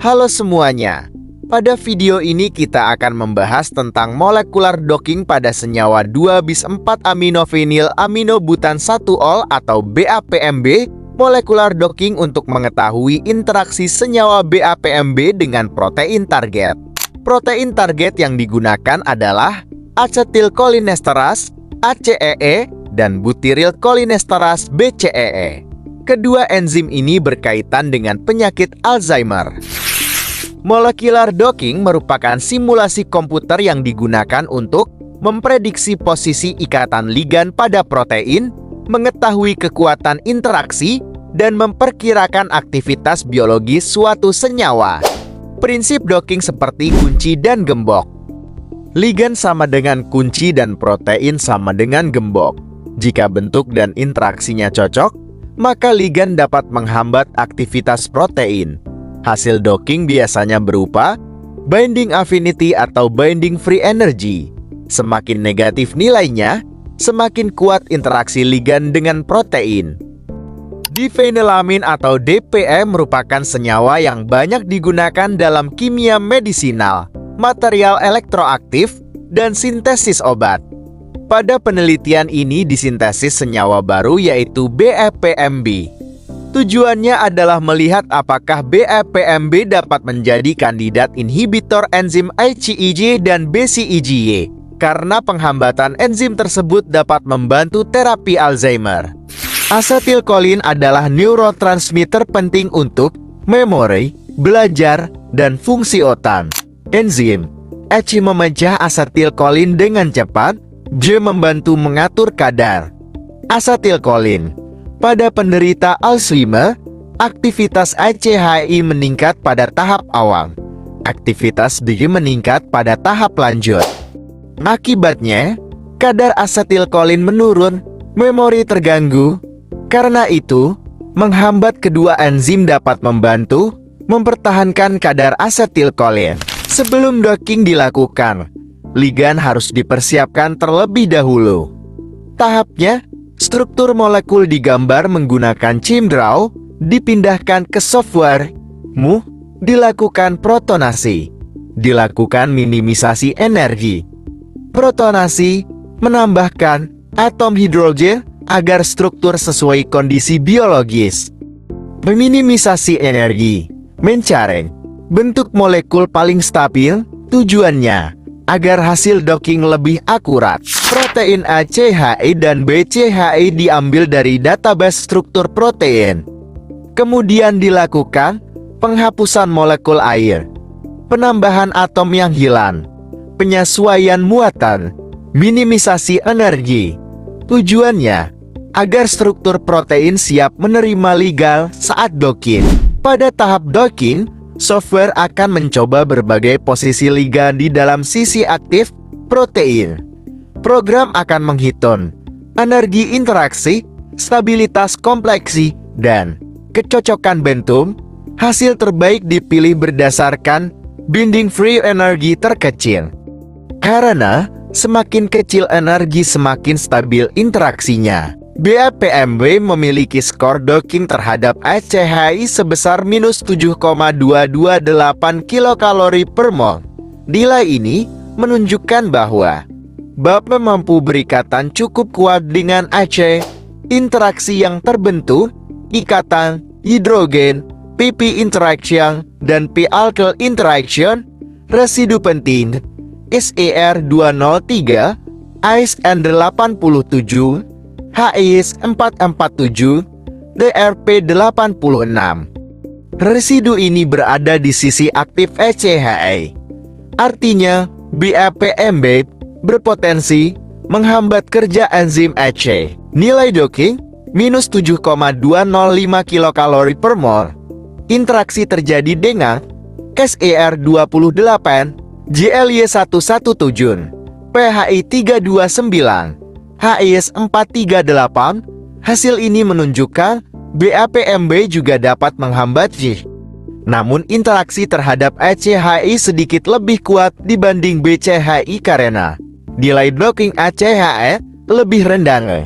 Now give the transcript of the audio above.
Halo semuanya, pada video ini kita akan membahas tentang molekular docking pada senyawa 2-bis-4-aminovinyl aminobutan 1-ol atau BAPMB. Molekular docking untuk mengetahui interaksi senyawa BAPMB dengan protein target. Protein target yang digunakan adalah asetilkolinesterase (ACEE) dan butyrylkolinesterase (BCEE). Kedua enzim ini berkaitan dengan penyakit Alzheimer. Molecular docking merupakan simulasi komputer yang digunakan untuk memprediksi posisi ikatan ligan pada protein, mengetahui kekuatan interaksi, dan memperkirakan aktivitas biologis suatu senyawa. Prinsip docking seperti kunci dan gembok. Ligan sama dengan kunci dan protein sama dengan gembok. Jika bentuk dan interaksinya cocok, maka ligan dapat menghambat aktivitas protein. Hasil docking biasanya berupa binding affinity atau binding free energy. Semakin negatif nilainya, semakin kuat interaksi ligan dengan protein. Diphenylamin atau DPE merupakan senyawa yang banyak digunakan dalam kimia medisinal, material elektroaktif, dan sintesis obat. Pada penelitian ini disintesis senyawa baru yaitu BAPMB. Tujuannya adalah melihat apakah BAPMB dapat menjadi kandidat inhibitor enzim IgE dan BCEGY, karena penghambatan enzim tersebut dapat membantu terapi Alzheimer. Asetilkolin adalah neurotransmitter penting untuk memori, belajar, dan fungsi otak. Enzim H memecah asetilkolin dengan cepat, J membantu mengatur kadar asetilkolin. Pada penderita Alzheimer, aktivitas ACHI meningkat pada tahap awal. Aktivitas B meningkat pada tahap lanjut. Akibatnya, kadar asetilkolin menurun, memori terganggu. Karena itu, menghambat kedua enzim dapat membantu mempertahankan kadar asetilkolin. Sebelum docking dilakukan, ligan harus dipersiapkan terlebih dahulu. Tahapnya, struktur molekul digambar menggunakan ChemDraw, dipindahkan ke software, dilakukan protonasi, dilakukan minimisasi energi. Protonasi menambahkan atom hidrogen agar struktur sesuai kondisi biologis. Minimisasi energi mencari bentuk molekul paling stabil, tujuannya agar hasil docking lebih akurat. Protein ACHI dan BCHI diambil dari database struktur protein. Kemudian dilakukan penghapusan molekul air, penambahan atom yang hilang, penyesuaian muatan, minimisasi energi. Tujuannya agar struktur protein siap menerima ligan saat docking. Pada tahap docking, software akan mencoba berbagai posisi ligan di dalam sisi aktif protein. Program akan menghitung energi interaksi, stabilitas kompleksi, dan kecocokan bentuk. Hasil terbaik dipilih berdasarkan binding free energi terkecil. Karena semakin kecil energi semakin stabil interaksinya. BAPMB memiliki skor docking terhadap ACHI sebesar -7,228 kilokalori per mol. Nilai ini menunjukkan bahwa BAP mampu berikatan cukup kuat dengan AC. Interaksi yang terbentuk, ikatan, hidrogen, PP interaction, dan P-alkyl interaction, residu penting, SER203, AISN87, HIS447, DRP86. Residu ini berada di sisi aktif ACHI. Artinya, BAPMB berpotensi menghambat kerja enzim AC. Nilai docking -7,205 kilokalori per mol. Interaksi terjadi dengan SER28, JLY117, PHI329, HIS438. Hasil ini menunjukkan BAPMB juga dapat menghambat J. Namun interaksi terhadap ACHI sedikit lebih kuat dibanding BCHI karena nilai docking ACHI lebih rendah.